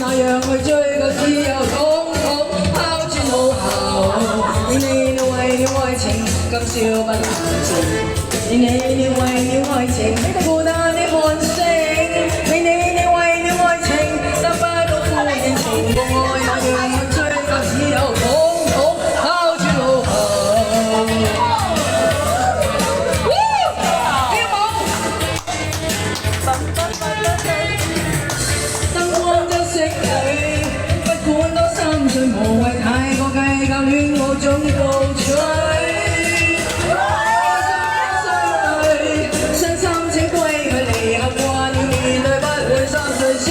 那樣去追個自由，統統拋諸腦後。你為了愛情，今宵不冷靜。你為了愛情，孤單的看星。你為了愛情，得不到呼應情共愛，那樣去追個自由，統統拋諸腦後。燈光周色裏，不管多心碎，無謂太過計較，戀我總告吹。傷心請歸去，離合慣了面對，不會心碎瀟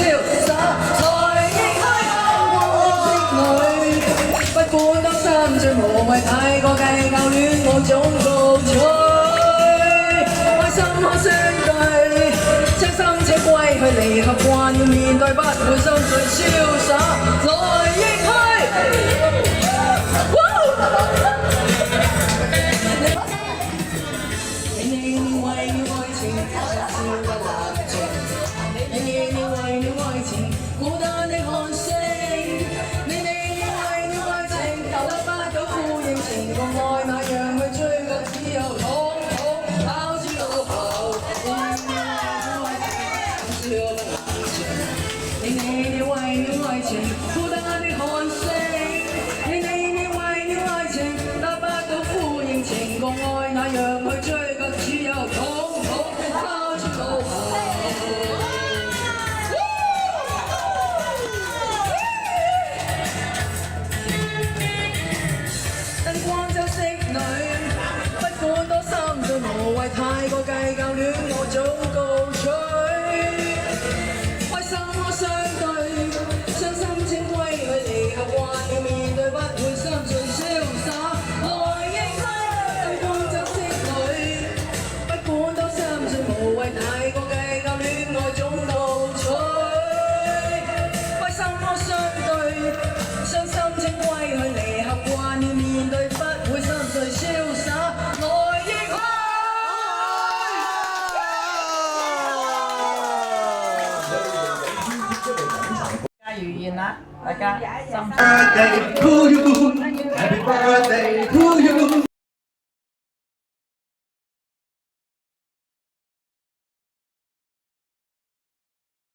灑，來應開我愛色裏。不管多心碎，無謂太過計較，戀我總告吹。開心可相對。傷心請歸去，離合慣了面對，不會心碎瀟灑，來應開。你為了愛情，笑不冷靜。你為了愛情，孤單的看星。你為了愛情，得不到呼應情共愛，那樣去追個自由，統統拋諸腦後。你為了愛情，孤單的看星。你為了愛情，得不到呼應情共愛，那樣去追個自由，統統拋諸腦後。燈光周色裏，不管多心碎，無謂太過計較，戀我總告吹。開心可相對，傷心請歸去，離合慣了面對，不會心碎瀟灑，來應開。燈光周色裏，不管多心碎，無謂太過計較，戀愛總告吹。開心可相對，傷心請歸去，離合慣了面對，不會心碎瀟灑，來應開。如願啦，大家心。 Birthday to you, Happy birthday to you.